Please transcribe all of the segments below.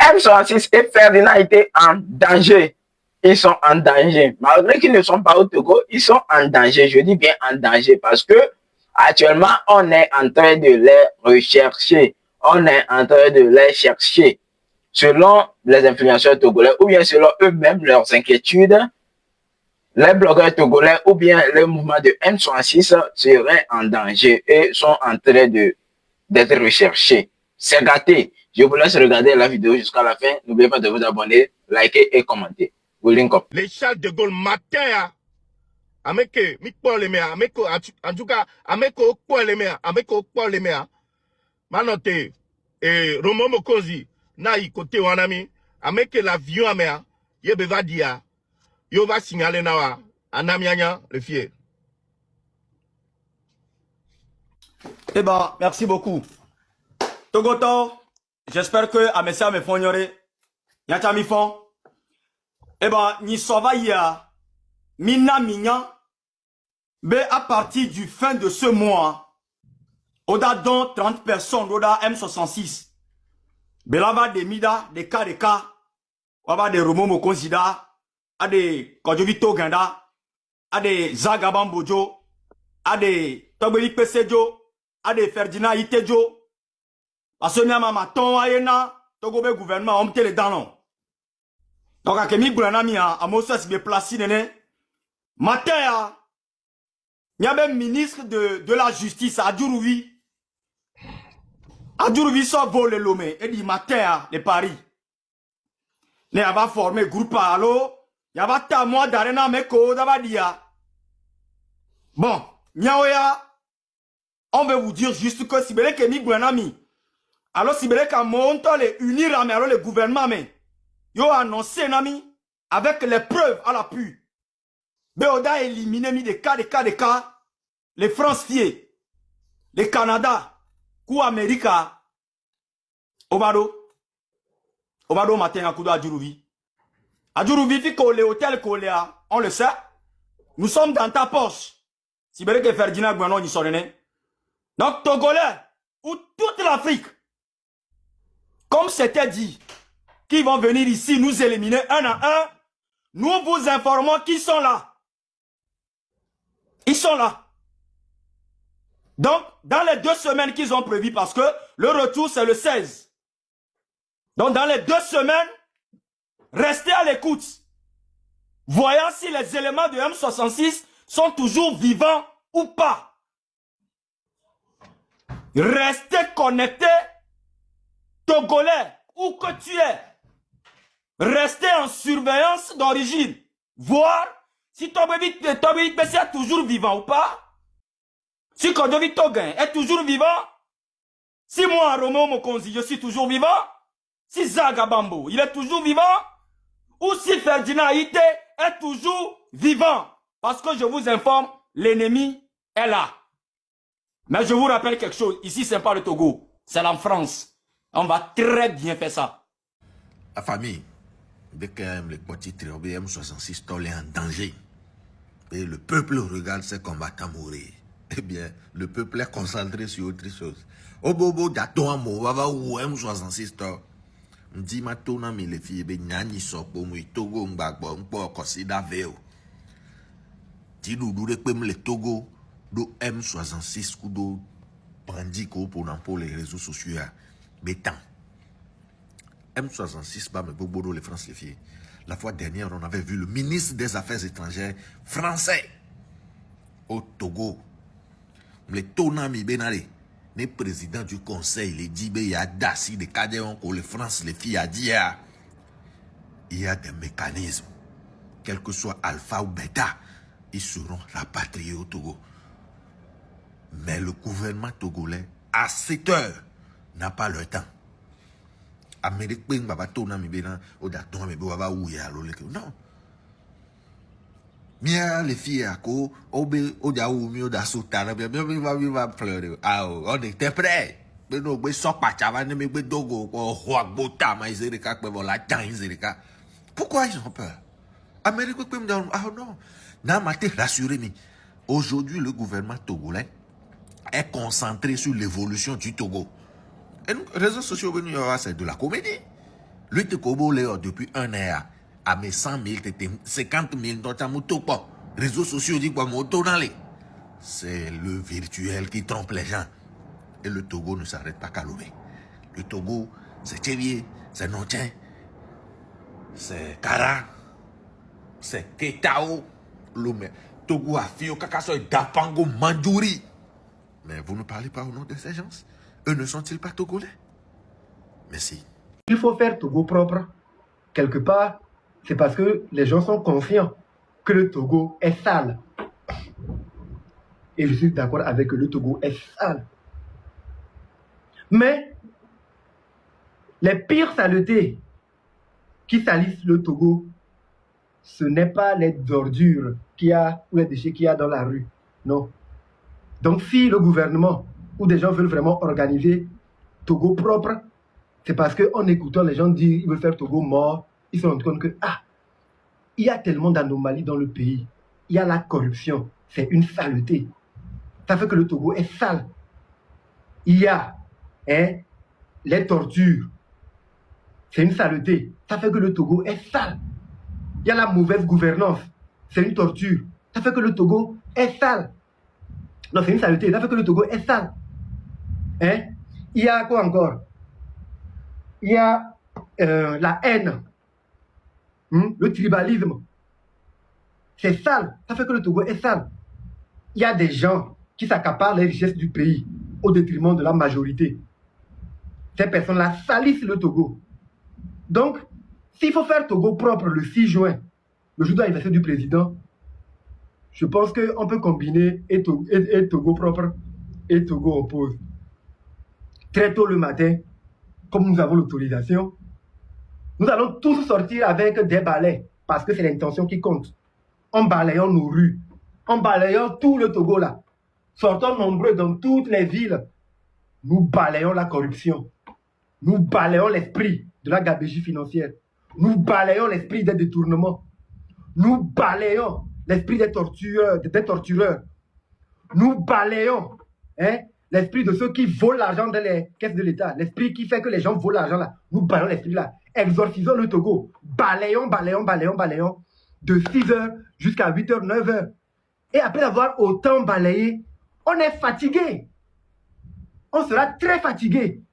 M66 et Ferdinand étaient en danger. Ils sont en danger. Malgré qu'ils ne sont pas au Togo, ils sont en danger. Je dis bien en danger parce que actuellement, on est en train de les rechercher. On est en train de les chercher. Selon les influenceurs togolais ou bien selon eux-mêmes leurs inquiétudes, les blogueurs togolais ou bien le mouvement de M66 seraient en danger et sont en train d'être recherchés. C'est gâté. Je vous laisse regarder la vidéo jusqu'à la fin. N'oubliez pas de vous abonner, liker et commenter. Les Charles de Gaulle matin, ameke mi kpɔ le mea, ameko en tout cas ameko kpɔ le mea, ameko kpɔ le mea. Manote Romo Mokonzi na yi côté wanami, ameke l'avion amea, ye beva dia, yo va signaler nawa, anamianya le fier. Eh ben, merci beaucoup. Togoto, j'espère que Amesia me fognore, yata mi fon. Eh ben, ni sova ya, mina minya, mais à partir du fin de ce mois, Oda don 30 personnes, Oda M66. Belava de Mida, de KDK, Waba de Romo Mokonzida, a de Kodjovito Ganda, a de Zagabambojo, a de Togbelik Pesejo, a de Ferdinand Itejo. Parce que Mama ton ayena, Togobe gouvernement, on les dans. Donc, à Kemi Goulanami, à Moses be placé, nene. Matin, il y a même ministre de la justice à Djourouvi. À Djourouvi, ça vole l'homme. Et dit matin, de Paris. Ne va former groupe à l'eau. Il y a ta moi d'arena meko d'avadia. Bon, Niaoya, on veut vous dire juste que si vous voulez que mi Goulanami, alors si vous voulez qu'on monte les unir, mais alors le gouvernement, mais, yo annoncé, nami, avec les preuves à l'appui. Béoda éliminé mi des cas, les Français, les Canada, ou Amérique, Obado matin à Kudo à Djourouvi. À Djourouvi, fi collé hôtel collé, on le sait. Nous sommes dans ta poche. Si vous voulez que Ferdinand Gouanon y soit né. Donc, Togolais, ou toute l'Afrique, comme c'était dit, qui vont venir ici nous éliminer un à un, nous vous informons qu'ils sont là. Ils sont là. Donc, dans les 2 semaines qu'ils ont prévues, parce que le retour c'est le 16. Donc, dans les 2 semaines, restez à l'écoute. Voyons si les éléments de M66 sont toujours vivants ou pas. Restez connectés, Togolais, où que tu es. Restez en surveillance d'origine. Voir si Tobévit est toujours vivant ou pas. Si Kodjovi Togain est toujours vivant. Si moi, Romo Mokonzi, je suis toujours vivant. Si Zagabambo, il est toujours vivant. Ou si Ferdinand Ite est toujours vivant. Parce que je vous informe, l'ennemi est là. Mais je vous rappelle quelque chose. Ici, ce n'est pas le Togo. C'est la France. On va très bien faire ça. La famille, dès que les petits tribus M66 sont en danger, et le peuple regarde ses combattants mourir, eh bien, le peuple est concentré sur autre chose. Au bobo d'attendre mon baba ou M66 to. M'di ma tona mi les filles be nyani sokpo mu Togo ngbagbo npo consider veo. Ti doudou de pem le Togo do M66 kudo bandi ko pour les réseaux sociaux bétan. M66 ba me bobo les France les filles. La fois dernière, on avait vu le ministre des Affaires étrangères français au Togo. Le Tonami Benale, le président du conseil, les Dibé, il y a Dassi, de Cadéon, que les France, les filles, a dit, il y a des mécanismes, quel que soit alpha ou bêta, ils seront rapatriés au Togo. Mais le gouvernement togolais, à 7 heures, n'a pas le temps. Amérique ping baba tona mi bena o da ton mi baba ouya lo le non mia les filles à ko obe o da ou mi o da sotana bien va pleurer ah on était prêt mais non mais so pa chava ne me dogo ko hoagbota ma izerika pe vola tan izerika pourquoi ils ont peur Amérique peut me dire ah non n'a maté rassurer mi aujourd'hui le gouvernement togolais est concentré sur l'évolution du Togo. Et nous, les réseaux sociaux, c'est de la comédie. Lui, te kobo leo depuis un an, à mes 100 000, 50 000, réseaux sociaux, dit quoi, c'est le virtuel qui trompe les gens. Et le Togo ne s'arrête pas qu'à Lomé. Le Togo, c'est Tchévier, c'est Notien, c'est Kara, c'est Ketao, Lomé. Togo a Fio, Kakaso et Dapango, Mandjouri. Mais vous ne parlez pas au nom de ces gens? Eux ne sont-ils pas togolais? Merci. Il faut faire Togo propre. Quelque part, c'est parce que les gens sont conscients que le Togo est sale. Et je suis d'accord avec que le Togo est sale. Mais les pires saletés qui salissent le Togo, ce n'est pas les ordures qu'il y a ou les déchets qu'il y a dans la rue. Non. Donc si le gouvernement ou des gens veulent vraiment organiser Togo propre, c'est parce qu'en écoutant les gens dire qu'ils veulent faire Togo mort, ils se rendent compte que il y a tellement d'anomalies dans le pays. Il y a la corruption, c'est une saleté. Ça fait que le Togo est sale. Il y a les tortures, c'est une saleté. Ça fait que le Togo est sale. Il y a la mauvaise gouvernance, c'est une torture. Ça fait que le Togo est sale. Non, c'est une saleté. Ça fait que le Togo est sale. Il y a quoi encore? Il y a la haine, le tribalisme. C'est sale. Ça fait que le Togo est sale. Il y a des gens qui s'accaparent les richesses du pays au détriment de la majorité. Ces personnes-là salissent le Togo. Donc, s'il faut faire Togo propre le 6 juin, le jour de l'anniversaire du président, je pense qu'on peut combiner et Togo propre et Togo en pause. Très tôt le matin, comme nous avons l'autorisation, nous allons tous sortir avec des balais, parce que c'est l'intention qui compte. En balayant nos rues, en balayant tout le Togo là, sortons nombreux dans toutes les villes, nous balayons la corruption, nous balayons l'esprit de la gabegie financière, nous balayons l'esprit des détournements, nous balayons l'esprit des tortureurs, nous balayons l'esprit de ceux qui volent l'argent dans les caisses de l'État, l'esprit qui fait que les gens volent l'argent là, nous balayons l'esprit là, exorcisons le Togo, balayons, de 6h jusqu'à 8h, 9h. Et après avoir autant balayé, on est fatigué. On sera très fatigué.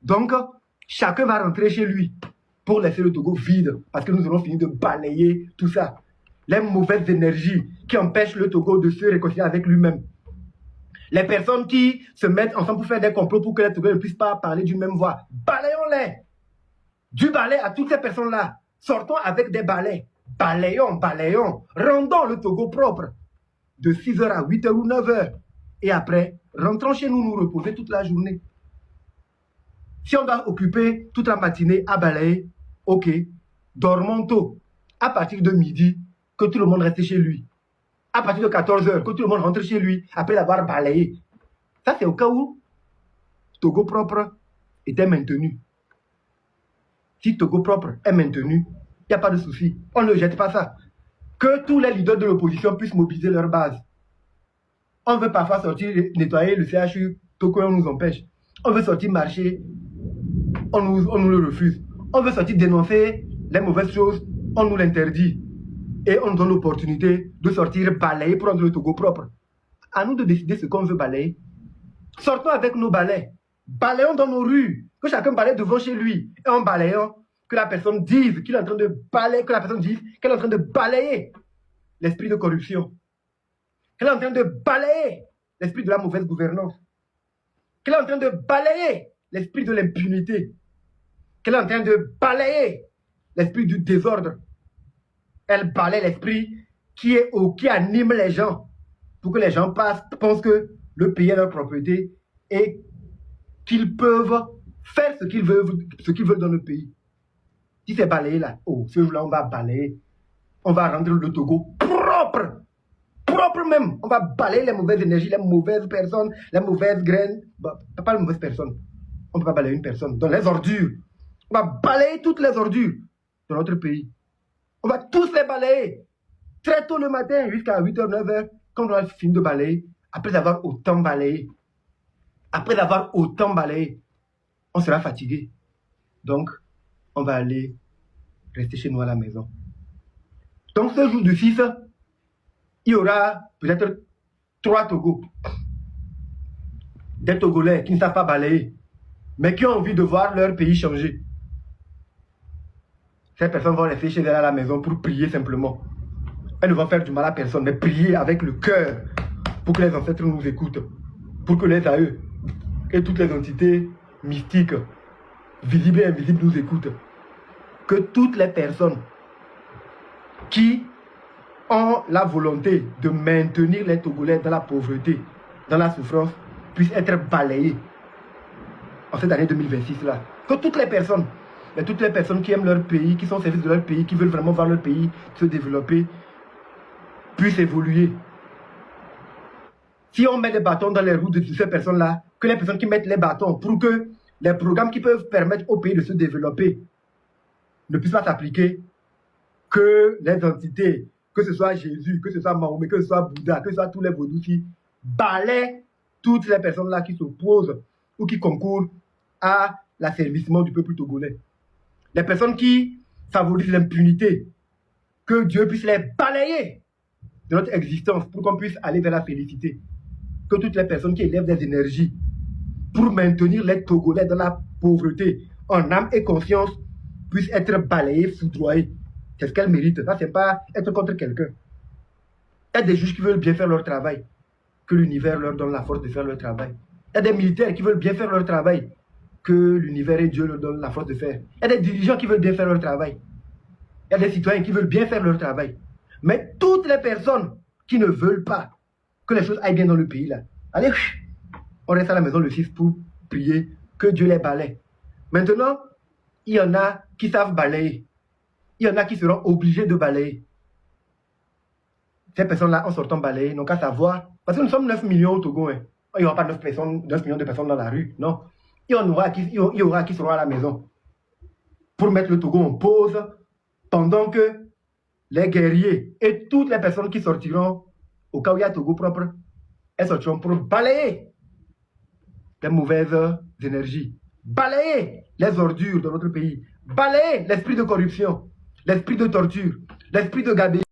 Donc, chacun va rentrer chez lui pour laisser le Togo vide, parce que nous allons finir de balayer tout ça. Les mauvaises énergies qui empêchent le Togo de se réconcilier avec lui-même. Les personnes qui se mettent ensemble pour faire des complots pour que les Togolais ne puissent pas parler d'une même voix. Balayons-les. Du balai à toutes ces personnes-là. Sortons avec des balais. Balayons. Rendons le Togo propre. De 6h à 8h ou 9h. Et après, rentrons chez nous, nous reposer toute la journée. Si on doit occuper toute la matinée à balayer, ok, dormons tôt. À partir de midi, que tout le monde reste chez lui. À partir de 14h, que tout le monde rentre chez lui après l'avoir balayé. Ça, c'est au cas où Togo propre était maintenu. Si Togo propre est maintenu, il n'y a pas de souci. On ne jette pas ça. Que tous les leaders de l'opposition puissent mobiliser leur base. On veut parfois sortir nettoyer le CHU, Togo, on nous empêche. On veut sortir marcher, on nous le refuse. On veut sortir dénoncer les mauvaises choses, on nous l'interdit. Et on nous donne l'opportunité de sortir balayer, prendre le Togo propre. À nous de décider ce qu'on veut balayer. Sortons avec nos balais. Balayons dans nos rues. Que chacun balaye devant chez lui. Et en balayant, que la personne dise qu'il est en train de balayer, que la personne dise qu'elle est en train de balayer l'esprit de corruption. Qu'elle est en train de balayer l'esprit de la mauvaise gouvernance. Qu'elle est en train de balayer l'esprit de l'impunité. Qu'elle est en train de balayer l'esprit du désordre. Elle balaye l'esprit qui anime les gens pour que les gens pensent que le pays est leur propriété et qu'ils peuvent faire ce qu'ils veulent dans le pays. Si c'est balayé là, ce jour-là, on va balayer. On va rendre le Togo propre. Propre même. On va balayer les mauvaises énergies, les mauvaises personnes, les mauvaises graines. Pas les mauvaises personnes. On ne peut pas balayer une personne. Dans les ordures. On va balayer toutes les ordures de notre pays. On va tous les balayer. Très tôt le matin, jusqu'à 8h, 9h, quand on aura fini de balayer, après avoir autant balayé, on sera fatigué. Donc, on va aller rester chez nous à la maison. Donc ce jour du 6, il y aura peut-être 3 Togos. Des Togolais qui ne savent pas balayer, mais qui ont envie de voir leur pays changer. Ces personnes vont rester chez elles à la maison pour prier simplement. Elles ne vont faire du mal à personne, mais prier avec le cœur pour que les ancêtres nous écoutent, pour que les aïeux et toutes les entités mystiques, visibles et invisibles, nous écoutent. Que toutes les personnes qui ont la volonté de maintenir les Togolais dans la pauvreté, dans la souffrance, puissent être balayées en cette année 2026-là. Que toutes les personnes qui aiment leur pays, qui sont au service de leur pays, qui veulent vraiment voir leur pays se développer, puissent évoluer. Si on met des bâtons dans les roues de ces personnes-là, que les personnes qui mettent les bâtons pour que les programmes qui peuvent permettre au pays de se développer ne puissent pas s'appliquer, que les entités, que ce soit Jésus, que ce soit Mahomet, que ce soit Bouddha, que ce soit tous les vaudous qui balaient toutes les personnes-là qui s'opposent ou qui concourent à l'asservissement du peuple togolais. Les personnes qui favorisent l'impunité, que Dieu puisse les balayer de notre existence pour qu'on puisse aller vers la félicité. Que toutes les personnes qui élèvent des énergies pour maintenir les Togolais dans la pauvreté, en âme et conscience, puissent être balayées, foudroyées. C'est ce qu'elles méritent. Ça, c'est pas être contre quelqu'un. Il y a des juges qui veulent bien faire leur travail, que l'univers leur donne la force de faire leur travail. Il y a des militaires qui veulent bien faire leur travail, que l'univers et Dieu leur donnent la force de faire. Il y a des dirigeants qui veulent bien faire leur travail. Il y a des citoyens qui veulent bien faire leur travail. Mais toutes les personnes qui ne veulent pas que les choses aillent bien dans le pays, là, allez, on reste à la maison le 6 pour prier, que Dieu les balaye. Maintenant, il y en a qui savent balayer. Il y en a qui seront obligés de balayer. Ces personnes-là, en sortant balayer, n'ont qu'à savoir, parce que nous sommes 9 millions au Togo, hein. Il n'y aura pas 9 millions de personnes dans la rue, non. Il y aura qui seront à la maison pour mettre le Togo en pause pendant que les guerriers et toutes les personnes qui sortiront au cas où il y a Togo propre, elles sortiront pour balayer les mauvaises énergies, balayer les ordures de notre pays, balayer l'esprit de corruption, l'esprit de torture, l'esprit de gabegie.